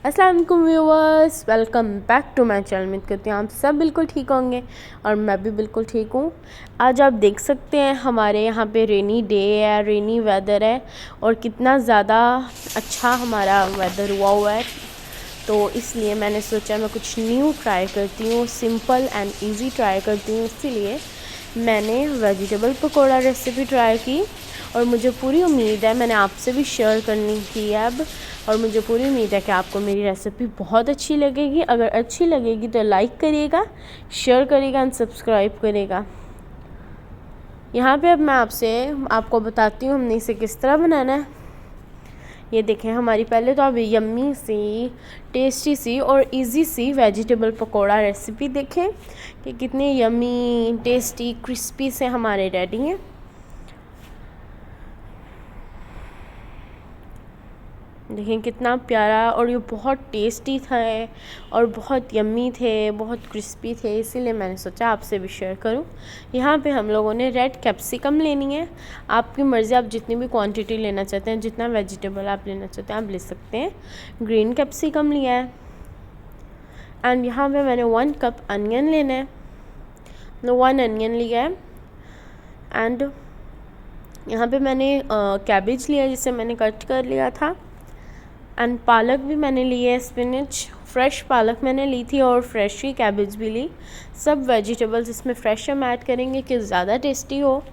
अस्सलाम वालेकुम viewers, welcome back to my channel. उम्मीद करती हूँ आप सब बिल्कुल ठीक होंगे और मैं भी बिल्कुल ठीक हूँ। आज आप देख सकते हैं हमारे यहाँ पे रेनी डे है, रेनी वेदर है और कितना ज़्यादा अच्छा हमारा वेदर हुआ है। तो इसलिए मैंने सोचा मैं कुछ न्यू ट्राई करती हूँ, सिंपल एंड इजी ट्राई करती हूँ। इसीलिए मैंने वेजिटेबल पकौड़ा रेसिपी ट्राई की और मुझे पूरी उम्मीद है मैंने आपसे भी शेयर करनी थी अब, और मुझे पूरी उम्मीद है कि आपको मेरी रेसिपी बहुत अच्छी लगेगी। अगर अच्छी लगेगी तो लाइक करिएगा, शेयर करिएगा एंड सब्सक्राइब करिएगा। यहाँ पे अब मैं आपको बताती हूँ हमने इसे किस तरह बनाना है। ये देखें, हमारी पहले तो अब यम्मी सी, टेस्टी सी और इजी सी वेजिटेबल पकौड़ा रेसिपी देखें कि कितने यम्मी, टेस्टी, क्रिस्पी से हमारे रेडी हैं। देखें कितना प्यारा, और ये बहुत टेस्टी था और बहुत यम्मी थे, बहुत क्रिस्पी थे, इसीलिए मैंने सोचा आपसे भी शेयर करूं। यहाँ पे हम लोगों ने रेड कैप्सिकम लेनी है। आपकी मर्ज़ी, आप जितनी भी क्वांटिटी लेना चाहते हैं, जितना वेजिटेबल आप लेना चाहते हैं आप ले सकते हैं। ग्रीन कैप्सिकम लिया है एंड यहाँ पे मैंने 1 कप अनियन लेना है, 1 अनियन लिया है। एंड यहाँ पे मैंने कैबेज लिया है जिसे मैंने कट कर लिया था। एंड पालक भी मैंने ली है, स्पिनच, फ्रेश पालक मैंने ली थी और फ्रेश ही कैबेज भी ली। सब वेजिटेबल्स इसमें फ्रेश हम ऐड करेंगे कि ज़्यादा टेस्टी हो।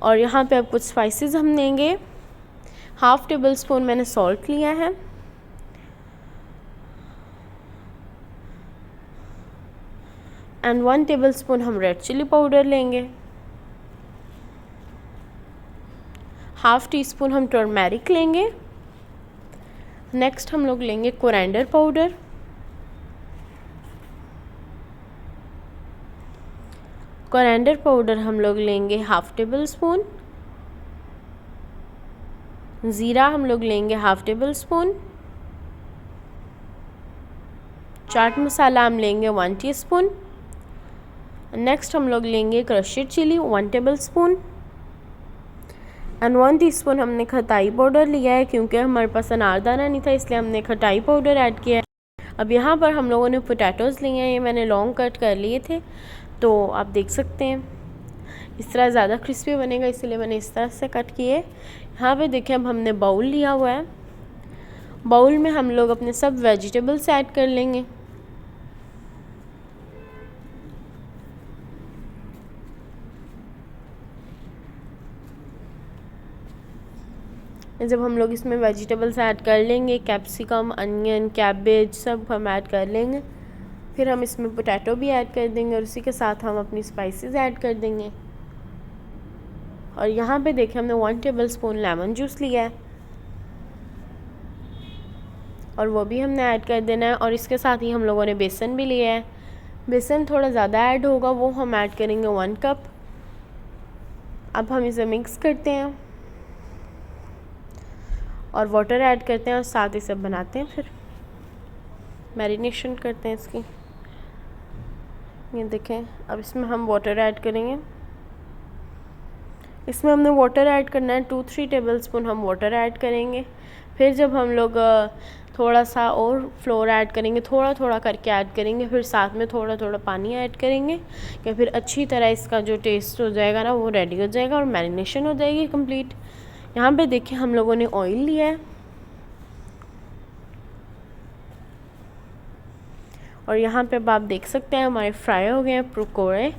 और यहाँ पे अब कुछ स्पाइसेस हम लेंगे। 1/2 टेबल स्पून मैंने सॉल्ट लिया है एंड 1 टेबल स्पून हम रेड चिली पाउडर लेंगे। 1/2 टीस्पून हम टर्मेरिक लेंगे। नेक्स्ट हम लोग लेंगे कोरिएंडर पाउडर, कोरिएंडर पाउडर हम लोग लेंगे 1/2 टेबल स्पून। ज़ीरा हम लोग लेंगे 1/2 टेबल स्पून। चाट मसाला हम लेंगे 1 टीस्पून। नेक्स्ट हम लोग लेंगे crushed chilli 1 tablespoon and 1 teaspoon हमने खटाई पाउडर लिया है, क्योंकि हमारे पास अनारदाना नहीं था इसलिए हमने खटाई पाउडर ऐड किया है। अब यहाँ पर हम लोगों ने पोटैटोज़ लिए हैं, ये मैंने लॉन्ग कट कर लिए थे, तो आप देख सकते हैं इस तरह ज़्यादा क्रिस्पी बनेगा, इसलिए मैंने इस तरह से कट किए। यहाँ पे देखिए अब हमने बाउल लिया हुआ है, बाउल में हम लोग अपने सब वेजिटेबल्स ऐड कर लेंगे। जब हम लोग इसमें वेजिटेबल्स ऐड कर लेंगे, कैप्सिकम, अनियन, कैबेज सब हम ऐड कर लेंगे, फिर हम इसमें पोटैटो भी ऐड कर देंगे और उसी के साथ हम अपनी स्पाइसेस ऐड कर देंगे। और यहाँ पे देखिए हमने 1 टेबल स्पून लेमन जूस लिया है और वो भी हमने ऐड कर देना है। और इसके साथ ही हम लोगों ने बेसन भी लिया है, बेसन थोड़ा ज़्यादा ऐड होगा, वो हम ऐड करेंगे 1 कप। अब हम इसे मिक्स करते हैं और वाटर ऐड करते हैं और साथ ही सब बनाते हैं, फिर मैरिनेशन करते हैं इसकी। ये देखें, अब इसमें हम वाटर ऐड करेंगे। इसमें हमने वाटर ऐड करना है 2-3 टेबल स्पून हम वाटर ऐड करेंगे। फिर जब हम लोग थोड़ा सा और फ्लोर ऐड करेंगे, थोड़ा थोड़ा करके ऐड करेंगे, फिर साथ में थोड़ा थोड़ा पानी ऐड करेंगे कि फिर अच्छी तरह इसका जो टेस्ट हो जाएगा ना वो रेडी हो जाएगा और मैरिनेशन हो जाएगी कंप्लीट। यहाँ पे देखिए हम लोगों ने ऑयल लिया है और यहाँ पे अब आप देख सकते हैं हमारे फ्राई हो गए हैं पकौड़े।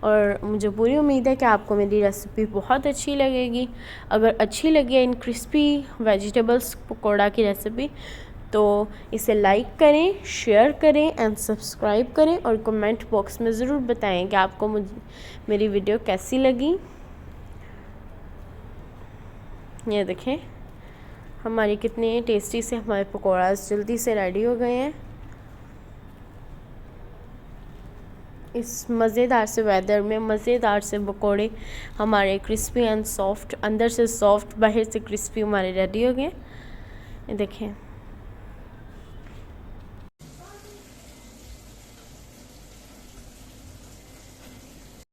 और मुझे पूरी उम्मीद है कि आपको मेरी रेसिपी बहुत अच्छी लगेगी। अगर अच्छी लगी है इन क्रिस्पी वेजिटेबल्स पकौड़ा की रेसिपी तो इसे लाइक करें, शेयर करें एंड सब्सक्राइब करें और कमेंट बॉक्स में ज़रूर बताएं कि आपको मेरी वीडियो कैसी लगी। ये देखें हमारी कितने टेस्टी से हमारे पकौड़ा जल्दी से रेडी हो गए हैं। इस मज़ेदार से वेदर में मज़ेदार से पकौड़े हमारे क्रिस्पी एंड सॉफ्ट, अंदर से सॉफ्ट बाहर से क्रिस्पी हमारे रेडी हो गए। ये देखें।